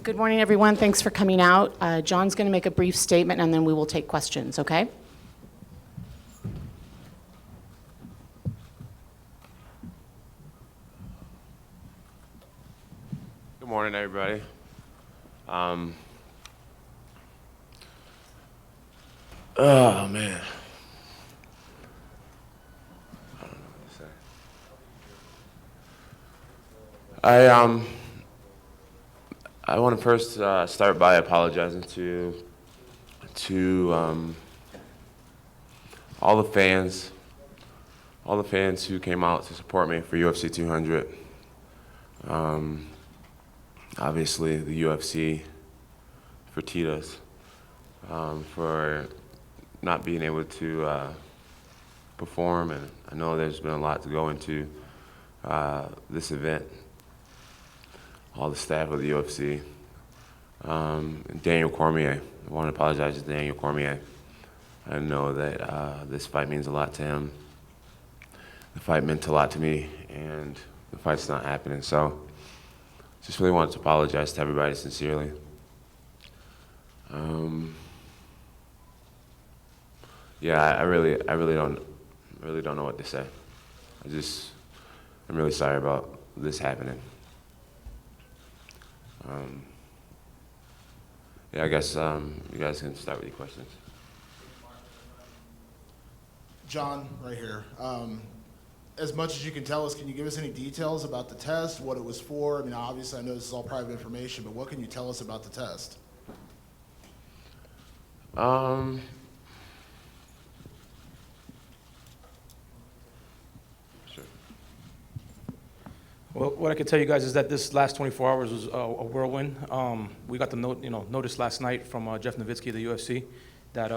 Good morning, everyone. Thanks for coming out. John's going to make a brief statement, and then we will take questions, okay? Good morning, everybody. Oh, man. I don't know what to say. I want to first start by apologizing to all the fans who came out to support me for UFC 200. Obviously, the UFC for Titos, for not being able to perform, and I know there's been a lot to go into this event. All the staff of the UFC, and Daniel Cormier. I want to apologize to Daniel Cormier. I know that this fight means a lot to him. The fight meant a lot to me, and the fight's not happening. So, just really wanted to apologize to everybody sincerely. Yeah, I really don't know what to say. I'm really sorry about this happening. Yeah, I guess you guys can start with your questions. John, right here. As much as you can tell us, can you give us any details about the test, what it was for? I mean, obviously, I know this is all private information, but what can you tell us about the test? Sure. Well, what I can tell you guys is that this last 24 hours was a whirlwind. We got the notice last night from Jeff Nowitzki of the UFC that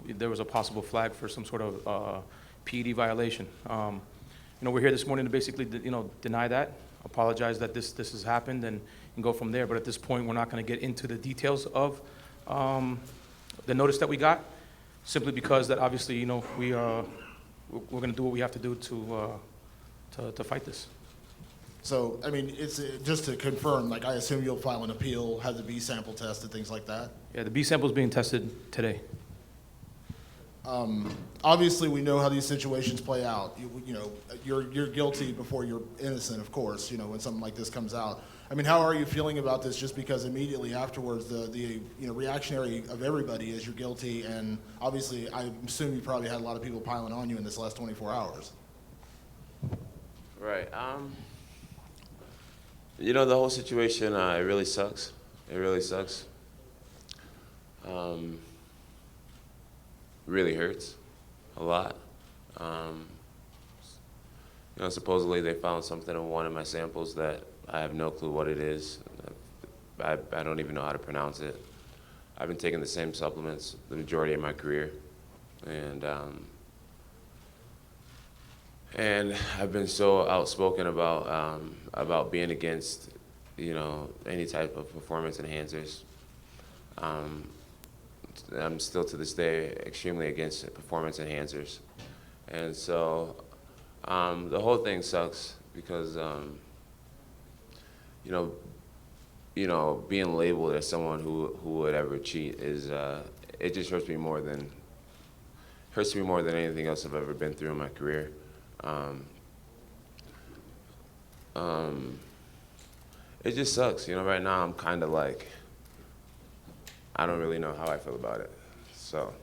there was a possible flag for some sort of PED violation. We're here this morning to basically, deny that, apologize that this has happened, and go from there. But at this point, we're not going to get into the details of the notice that we got, simply because that obviously, we're going to do what we have to do to fight this. So, I mean, it's just to confirm, like, I assume you'll file an appeal, have the B sample tested, things like that? Yeah, the B sample is being tested today. Obviously, we know how these situations play out. You're guilty before you're innocent, of course, when something like this comes out. I mean, how are you feeling about this, just because immediately afterwards the reactionary of everybody is you're guilty, and obviously I assume you probably had a lot of people piling on you in this last 24 hours. Right. The whole situation, it really sucks. It really sucks. Really hurts a lot. Supposedly they found something in one of my samples that I have no clue what it is. I don't even know how to pronounce it. I've been taking the same supplements the majority of my career, and I've been so outspoken about being against, any type of performance enhancers. I'm still to this day extremely against performance enhancers, and so the whole thing sucks because being labeled as someone who would ever cheat is it just hurts me more than anything else I've ever been through in my career. It just sucks, right now I'm kind of like, I don't really know how I feel about it, so.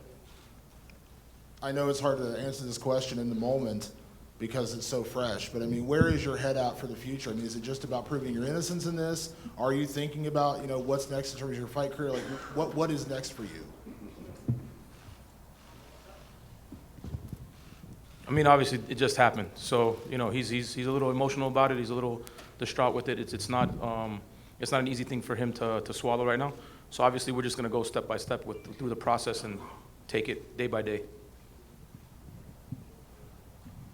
I know it's hard to answer this question in the moment because it's so fresh, but I mean, where is your head at for the future? I mean, is it just about proving your innocence in this? Are you thinking about, what's next in terms of your fight career? Like, what is next for you? I mean, obviously, it just happened. So, he's a little emotional about it. He's a little distraught with it. It's not an easy thing for him to swallow right now. So obviously, we're just going to go step by step through the process and take it day by day.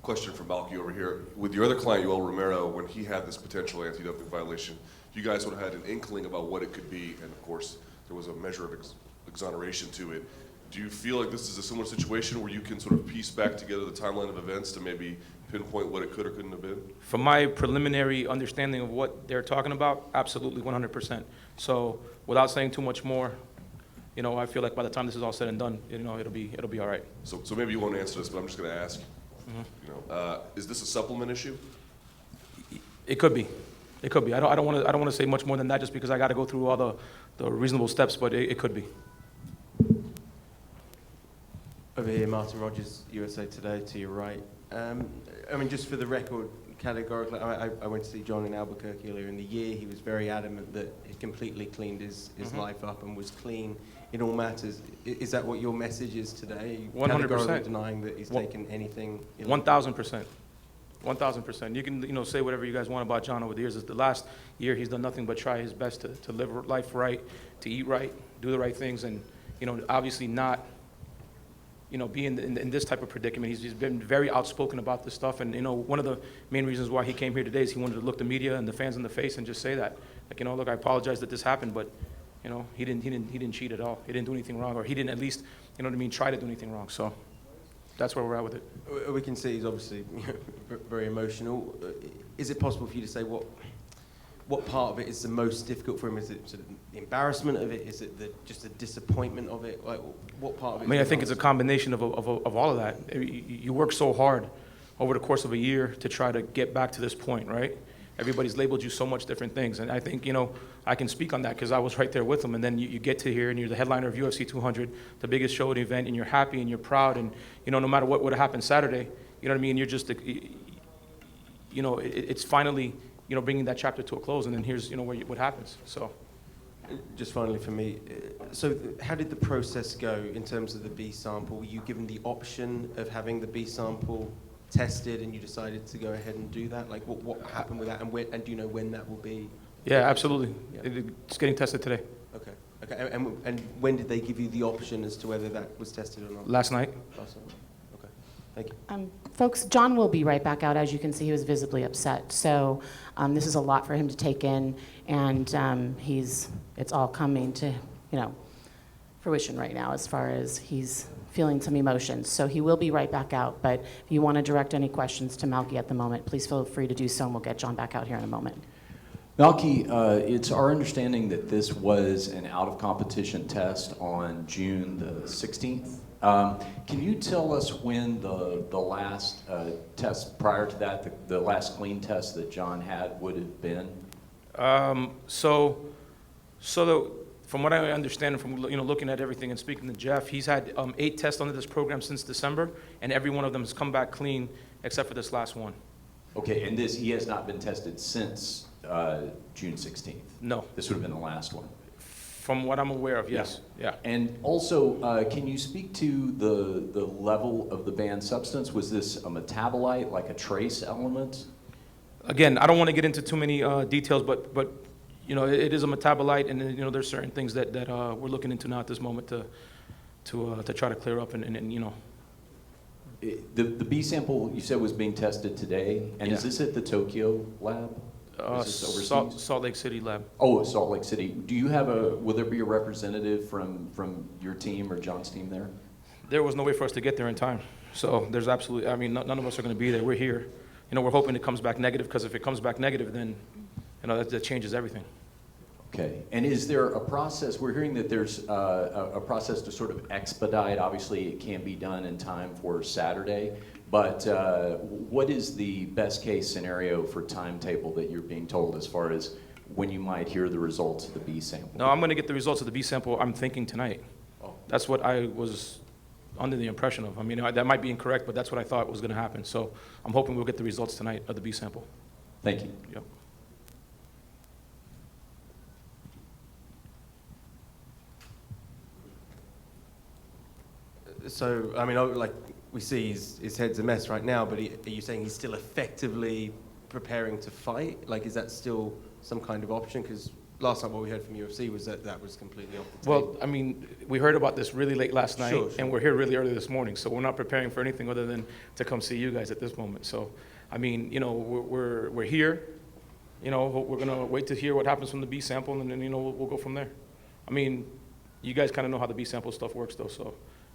Question from Balky over here. With your other client, Yoel Romero, when he had this potential anti-doping violation, you guys would have had an inkling about what it could be, and of course, there was a measure of exoneration to it. Do you feel like this is a similar situation where you can sort of piece back together the timeline of events to maybe pinpoint what it could or couldn't have been? From my preliminary understanding of what they're talking about, absolutely 100%. So without saying too much more, I feel like by the time this is all said and done, it'll be all right. So maybe you won't answer this, but I'm just going to ask. Is this a supplement issue? It could be. It could be. I don't want to say much more than that just because I got to go through all the reasonable steps, but it could be. Over here, Martin Rogers, USA Today, to your right. Just for the record, categorically, I went to see Jon in Albuquerque earlier in the year. He was very adamant that he completely cleaned his life up and was clean in all matters. Is that what your message is today? Are you 100%. categorically denying that he's taken anything? 1,000%. 1,000%. You can, say whatever you guys want about Jon over the years. The last year, he's done nothing but try his best to live life right, to eat right, do the right things, and, obviously not, be in this type of predicament. He's been very outspoken about this stuff, and, one of the main reasons why he came here today is he wanted to look the media and the fans in the face and just say that, like, look, I apologize that this happened, but, he didn't cheat at all. He didn't do anything wrong, or he didn't at least, try to do anything wrong. So that's where we're at with it. We can see he's obviously very emotional. Is it possible for you to say what part of it is the most difficult for him? Is it sort of the embarrassment of it? Is it just the disappointment of it? Like, what part of it? I think it's a combination of all of that. You work so hard over the course of a year to try to get back to this point, right? Everybody's labeled you so much different things. And I think, I can speak on that because I was right there with them. And then you get to here and you're the headliner of UFC 200, the biggest show at the event, and you're happy and you're proud. And, no matter what would have happened Saturday, you know what I mean? You're just, it's finally, bringing that chapter to a close. And then here's, what happens. So. Just finally for me, so how did the process go in terms of the B sample? Were you given the option of having the B sample tested and you decided to go ahead and do that? Like what happened with that, and do you know when that will be? Yeah, absolutely. Yeah. It's getting tested today. Okay. And when did they give you the option as to whether that was tested or not? Last night. Last night. Okay. Thank you. Folks, Jon will be right back out. As you can see, he was visibly upset. So this is a lot for him to take in, and it's all coming to, fruition right now as far as he's feeling some emotions. So he will be right back out. But if you want to direct any questions to Malky at the moment, please feel free to do so, and we'll get Jon back out here in a moment. Malky, it's our understanding that this was an out-of-competition test on June the 16th. Can you tell us when the last test prior to that, the last clean test that Jon had would have been? From what I understand, from looking at everything and speaking to Jeff, he's had 8 tests under this program since December, and every one of them has come back clean except for this last one. Okay, and he has not been tested since June 16th? No. This would have been the last one? From what I'm aware of, yes. Yeah. And also, can you speak to the level of the banned substance? Was this a metabolite, like a trace element? Again, I don't want to get into too many details, but it is a metabolite, and there's certain things that we're looking into now at this moment to try to clear up and. The B sample you said was being tested today, and Yeah. is this at the Tokyo lab? Is this overseas? Salt Lake City lab. Oh, Salt Lake City. Do you have will there be a representative from your team or Jon's team there? There was no way for us to get there in time. So there's absolutely, none of us are going to be there. We're here. We're hoping it comes back negative, because if it comes back negative, then, that changes everything. Okay. And is there a process? We're hearing that there's a process to sort of expedite. Obviously, it can't be done in time for Saturday. But what is the best case scenario for timetable that you're being told as far as when you might hear the results of the B sample? No, I'm going to get the results of the B sample, I'm thinking, tonight. Oh. That's what I was under the impression of. That might be incorrect, but that's what I thought was going to happen. So I'm hoping we'll get the results tonight of the B sample. Thank you. Yep. So, like we see his head's a mess right now, but are you saying he's still effectively preparing to fight? Like, is that still some kind of option? Because last time what we heard from UFC was that was completely off the table. Well, we heard about this really late last night, Sure. and we're here really early this morning, so we're not preparing for anything other than to come see you guys at this moment. So, we're here. We're gonna wait to hear what happens from the B sample, and then we'll go from there. You guys kind of know how the B sample stuff works, though. So,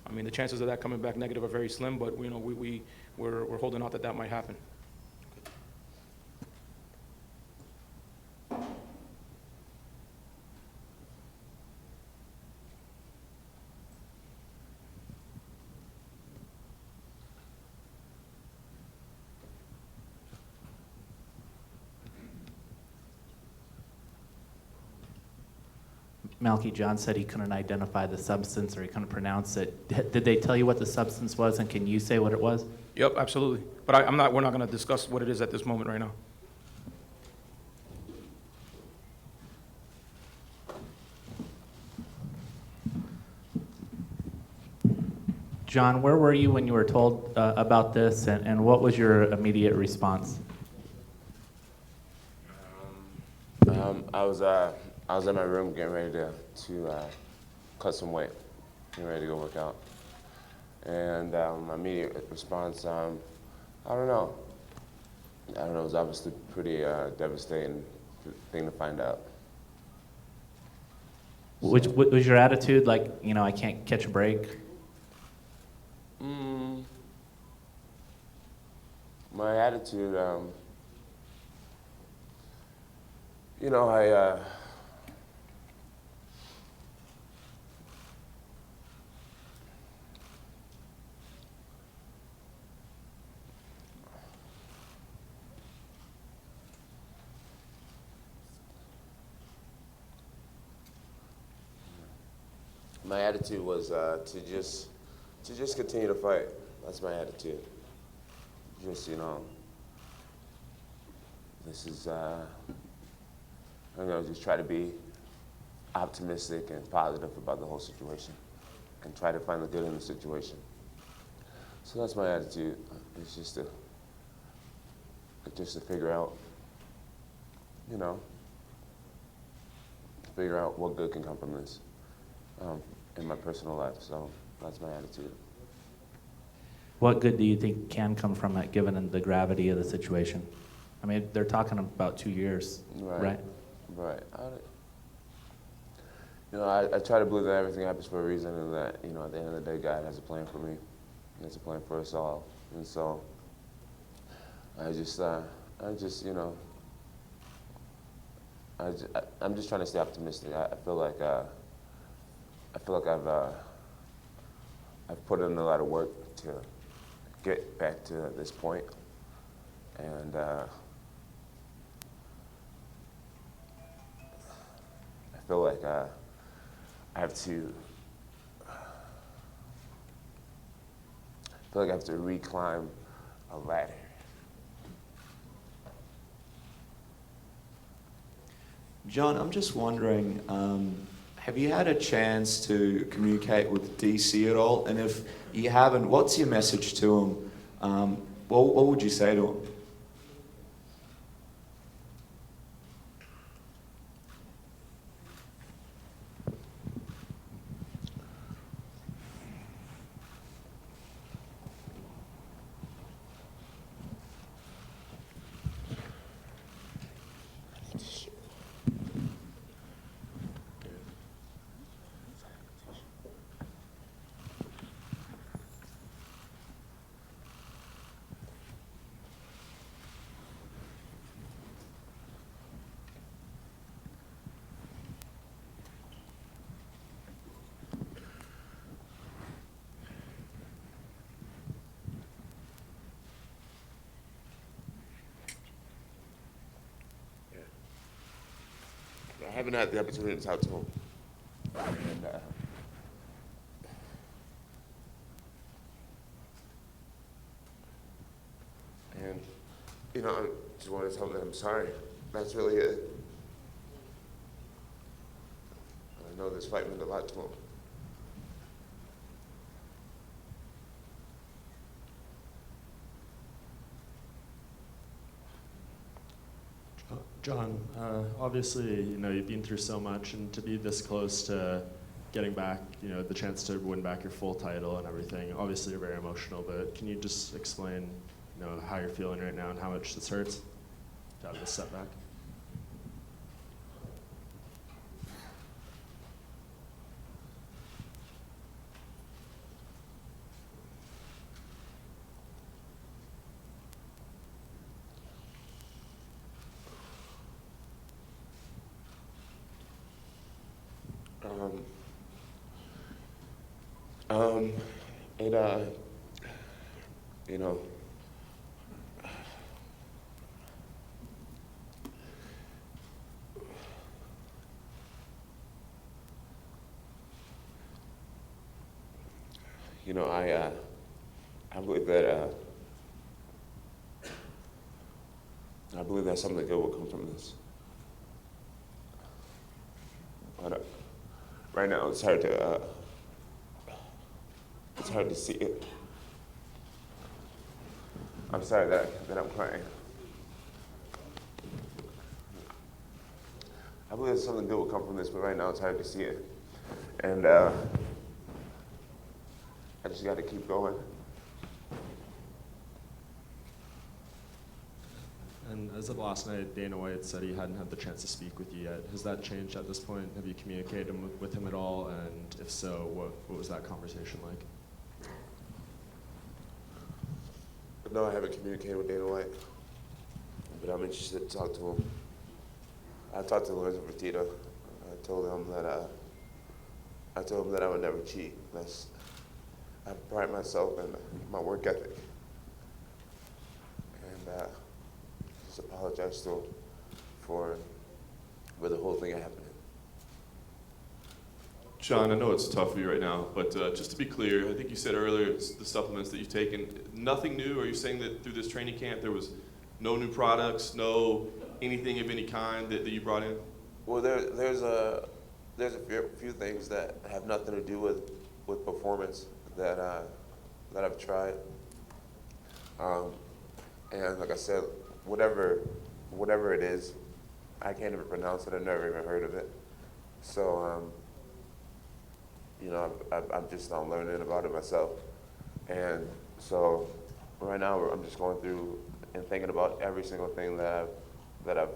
I mean, the chances of that coming back negative are very slim, but you know, we're holding out that that might happen. Malky John said he couldn't identify the substance or he couldn't pronounce it. Did they tell you what the substance was, and can you say what it was? Yep, absolutely. But we're not going to discuss what it is at this moment right now. John, where were you when you were told about this, and what was your immediate response? I was in my room getting ready to cut some weight, getting ready to go work out. And my immediate response, I don't know. It was obviously pretty devastating thing to find out. Which was your attitude? Like, you know, I can't catch a break? My attitude, my attitude was to just continue to fight. That's my attitude. Just, this is, just try to be optimistic and positive about the whole situation and try to find the good in the situation. So that's my attitude. It's just to figure out, what good can come from this in my personal life. So that's my attitude. What good do you think can come from it, given the gravity of the situation? I mean, they're talking about 2 years, right? Right. I try to believe that everything happens for a reason, and that, at the end of the day, God has a plan for me. He has a plan for us all. And so I'm just trying to stay optimistic. I feel like I've put in a lot of work to get back to this point, and I feel like I have to reclimb a ladder. John, I'm just wondering, have you had a chance to communicate with DC at all? And if you haven't, what's your message to him? What would you say to him? I haven't had the opportunity to talk to him. And I just want to tell him that I'm sorry. That's really it. I know this fight meant a lot to him. John, obviously, you've been through so much, and to be this close to getting back, the chance to win back your full title and everything, obviously you're very emotional, but can you just explain, how you're feeling right now and how much this hurts to have this setback? It, you know, I believe that, I believe that something good will come from this. But right now, it's hard to see it. I'm sorry that I'm crying. I believe that something good will come from this, but right now it's hard to see it. And I just got to keep going. And as of last night, Dana White said he hadn't had the chance to speak with you yet. Has that changed at this point? Have you communicated with him at all? And if so, what was that conversation like? No, I haven't communicated with Dana White, but I'm interested to talk to him. I talked to Lorenzo Fertitta. I told him that I would never cheat. I pride myself in my work ethic, and just apologize to him for the whole thing happening. Jon, I know it's tough for you right now, but just to be clear, I think you said earlier the supplements that you've taken, nothing new? Are you saying that through this training camp there was no new products, no anything of any kind that you brought in? Well, there's a few things that have nothing to do with performance that I've tried, and like I said, whatever it is, I can't even pronounce it. I've never even heard of it. So I'm just learning about it myself, and so right now I'm just going through and thinking about every single thing that I've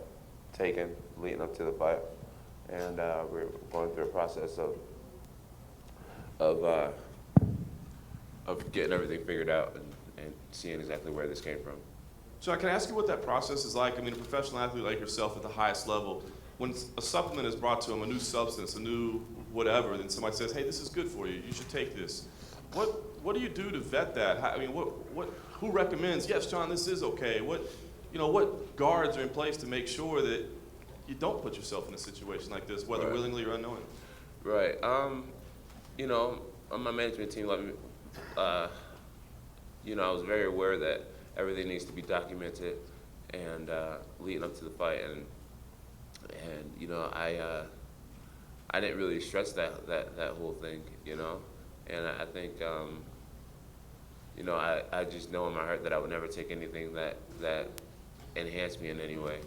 taken leading up to the fight, and we're going through a process of getting everything figured out and seeing exactly where this came from. Jon, can I ask you what that process is like? I mean, a professional athlete like yourself at the highest level, when a supplement is brought to them, a new substance, a new whatever, then somebody says, hey, this is good for you, you should take this. What do you do to vet that? Who recommends, yes, Jon, this is okay? What guards are in place to make sure that you don't put yourself in a situation like this, whether Right. willingly or unknowingly? Right. On my management team, I was very aware that everything needs to be documented and leading up to the fight, and I didn't really stress that whole thing, and I think I just know in my heart that I would never take anything that enhanced me in any way,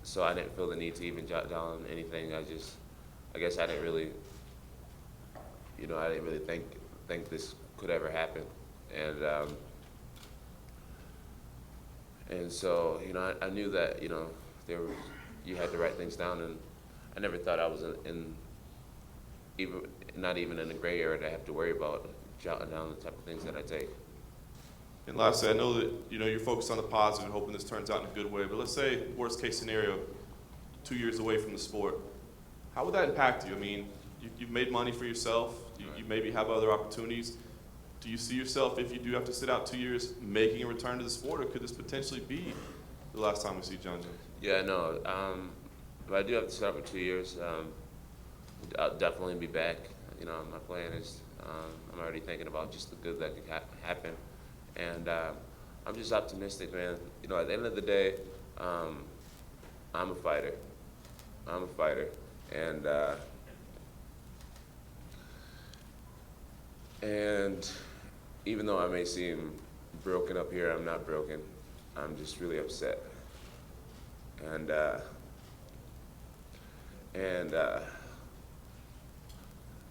so I didn't feel the need to even jot down anything. I guess I didn't really, think this could ever happen, and so I knew that you had to write things down, and I never thought I was not even in a gray area to have to worry about jotting down the type of things that I take. And lastly, I know that you're focused on the positive and hoping this turns out in a good way, but let's say worst case scenario, 2 years away from the sport, how would that impact you? I mean, you've made money for yourself, you maybe have other opportunities. Do you see yourself, if you do have to sit out 2 years, making a return to the sport, or could this potentially be the last time we see Jon Jones? Yeah, no. If I do have to sit out for 2 years, I'll definitely be back. My plan is, I'm already thinking about just the good that could happen. And I'm just optimistic, man. At the end of the day, I'm a fighter. And even though I may seem broken up here, I'm not broken. I'm just really upset. And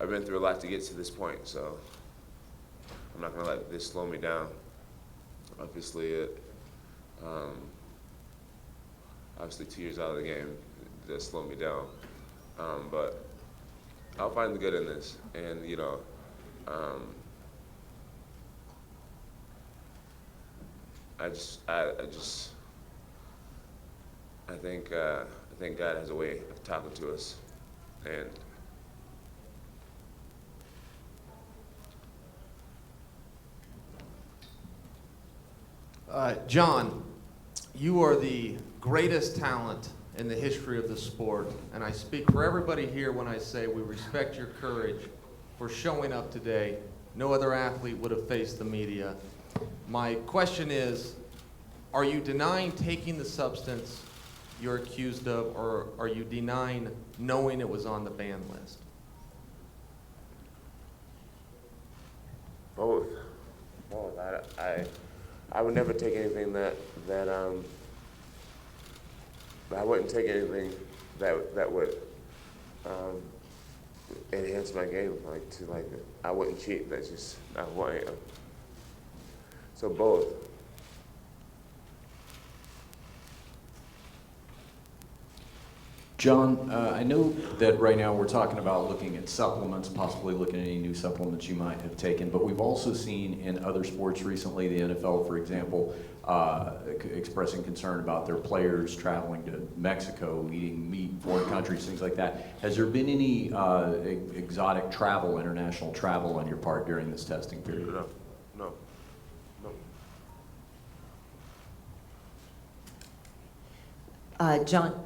I've been through a lot to get to this point, so I'm not gonna let this slow me down. Obviously, 2 years out of the game does slow me down, but I'll find the good in this, and I think God has a way of talking to us, and Jon, you are the greatest talent in the history of the sport, and I speak for everybody here when I say we respect your courage for showing up today. No other athlete would have faced the media. My question is, are you denying taking the substance you're accused of, or are you denying knowing it was on the ban list? Both. Both. I would never take anything that I wouldn't take anything that would enhance my game. I wouldn't cheat. That's just not who I am. So both. Jon, I know that right now we're talking about looking at supplements, possibly looking at any new supplements you might have taken, but we've also seen in other sports recently, the NFL, for example, expressing concern about their players traveling to Mexico, eating meat, foreign countries, things like that. Has there been any exotic travel, international travel on your part during this testing period? No. Jon,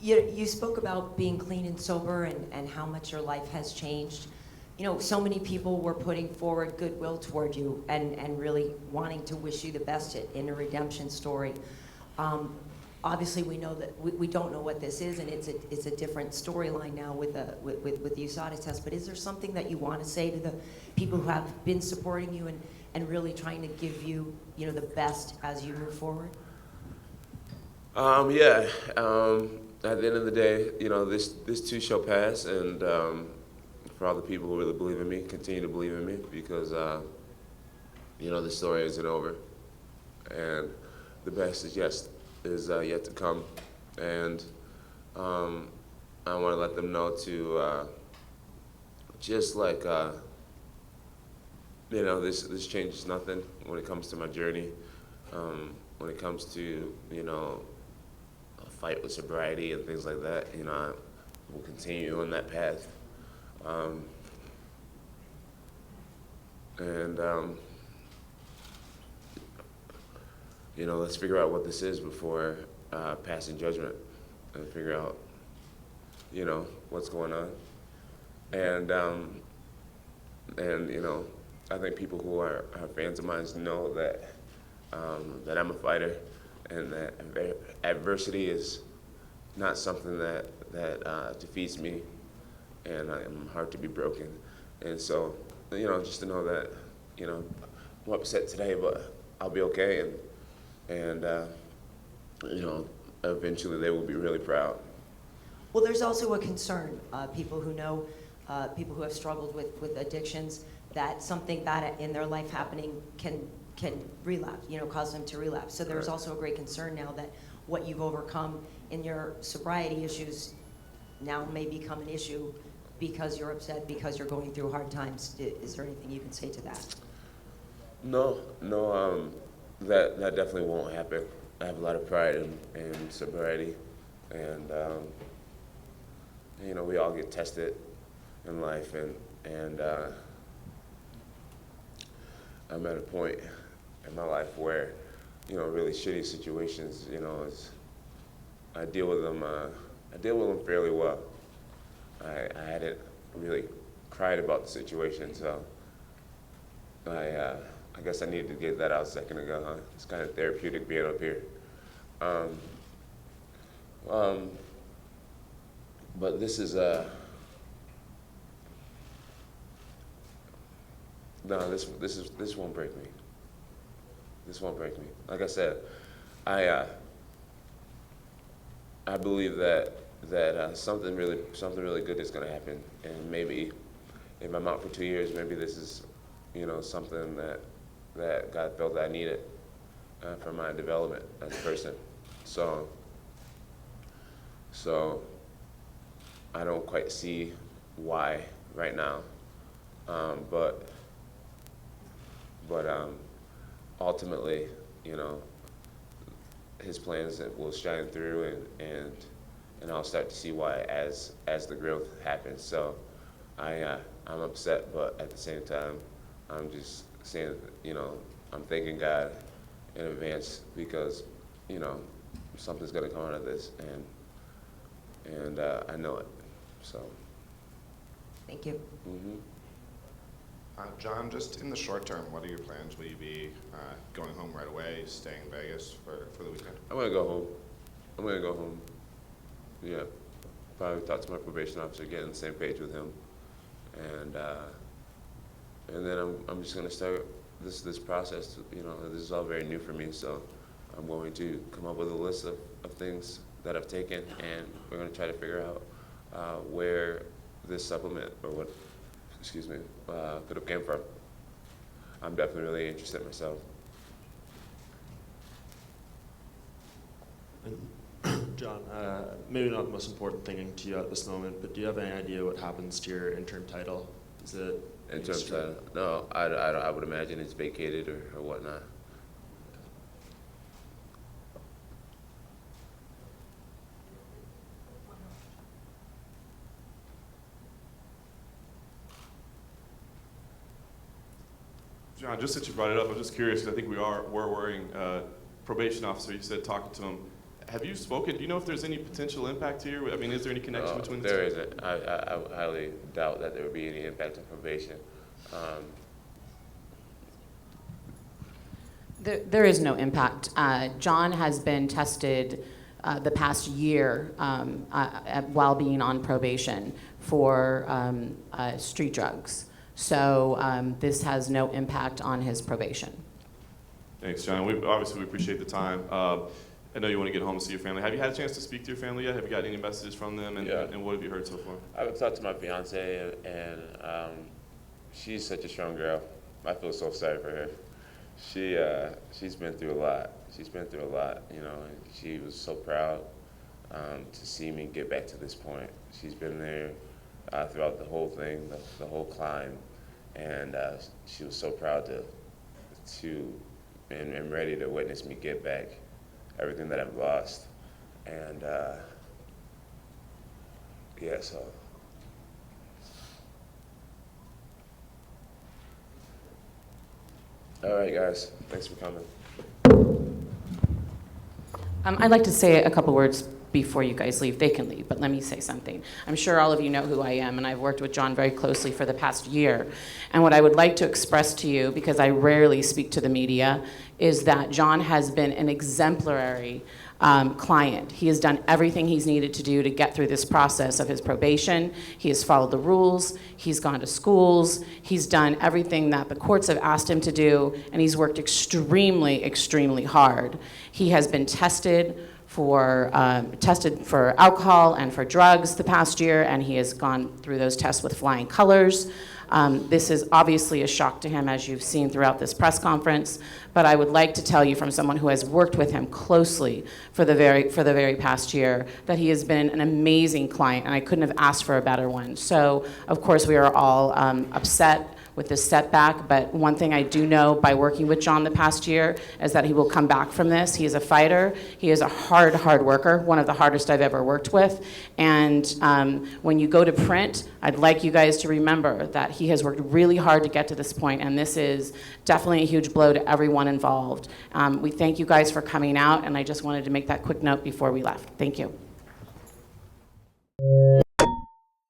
you spoke about being clean and sober and how much your life has changed. You know, so many people were putting forward goodwill toward you and really wanting to wish you the best in a redemption story. Obviously, we know that we don't know what this is, and it's a different storyline now with the USADA test. But is there something that you want to say to the people who have been supporting you and really trying to give you, the best as you move forward? Yeah. At the end of the day, this too shall pass, and for all the people who really believe in me, continue to believe in me, because the story isn't over, and the best is yet to come, and I want to let them know to just like this changes nothing when it comes to my journey, when it comes to a fight with sobriety and things like that. I will continue on that path. Let's figure out what this is before passing judgment, and figure out, what's going on. And I think people who are fans of mine know that I'm a fighter, and that adversity is not something that defeats me, and I'm hard to be broken. And so, just to know that, I'm upset today, but I'll be okay, and eventually they will be really proud. Well, there's also a concern, people who know, people who have struggled with addictions, that something bad in their life happening can relapse, cause them to relapse. So there's also a great concern now that what you've overcome in your sobriety issues now may become an issue because you're upset, because you're going through hard times. Is there anything you can say to that? No, that definitely won't happen. I have a lot of pride in sobriety, and we all get tested in life, and I'm at a point in my life where, really shitty situations, I deal with them fairly well. I hadn't really cried about the situation, so I guess I needed to get that out a second ago, huh? It's kind of therapeutic being up here. But this is no, this won't break me. This won't break me. Like I said, I believe that something really good is going to happen, and maybe if I'm out for 2 years, maybe this is something that God felt that I needed for my development as a person. So I don't quite see why right now, but ultimately, His plans will shine through, and I'll start to see why as the growth happens. So I'm upset, but at the same time, I'm just saying, I'm thanking God, in advance because, you know, something's gonna come out of this, and I know it. So. Thank you. John, just in the short term, what are your plans? Will you be going home right away, staying in Vegas for the weekend? I'm gonna go home. I'm gonna go home. Yeah, probably talk to my probation officer, get on the same page with him, and then I'm just gonna start this process. You know, this is all very new for me, so I'm going to come up with a list of things that I've taken, and we're gonna try to figure out where this supplement or what, excuse me, could have came from. I'm definitely really interested myself. John, maybe not the most important thing to you at this moment, but do you have any idea what happens to your interim title? Is it Interim title? No, I would imagine it's vacated or whatnot. John, just since you brought it up, I'm just curious because I think we're worrying probation officer. You said talking to him. Have you spoken? Do you know if there's any potential impact here? I mean, is there any connection between the two? There isn't. I highly doubt that there would be any impact on probation. There is no impact. Jon has been tested the past year while being on probation for street drugs. So this has no impact on his probation. Thanks, John. We appreciate the time. I know you want to get home and see your family. Have you had a chance to speak to your family yet? Have you got any messages from them? And what have you heard so far? I've talked to my fiance, and she's such a strong girl. I feel so sorry for her. She's been through a lot. You know, and she was so proud to see me get back to this point. She's been there throughout the whole thing, the whole climb, and she was so proud and ready to witness me get back everything that I've lost. And yeah, so. All right, guys, thanks for coming. I'd like to say a couple words before you guys leave. They can leave, but let me say something. I'm sure all of you know who I am, and I've worked with Jon very closely for the past year. And what I would like to express to you, because I rarely speak to the media, is that Jon has been an exemplary client. He has done everything he's needed to do to get through this process of his probation. He has followed the rules. He's gone to schools. He's done everything that the courts have asked him to do, and he's worked extremely, extremely hard. He has been tested for alcohol and for drugs the past year, and he has gone through those tests with flying colors. This is obviously a shock to him, as you've seen throughout this press conference, but I would like to tell you from someone who has worked with him closely for the very past year that he has been an amazing client, and I couldn't have asked for a better one. So, of course, we are all upset with this setback, but one thing I do know by working with Jon the past year is that he will come back from this. He is a fighter. He is a hard worker, one of the hardest I've ever worked with. And when you go to print, I'd like you guys to remember that he has worked really hard to get to this point, and this is definitely a huge blow to everyone involved. We thank you guys for coming out, and I just wanted to make that quick note before we left. Thank you.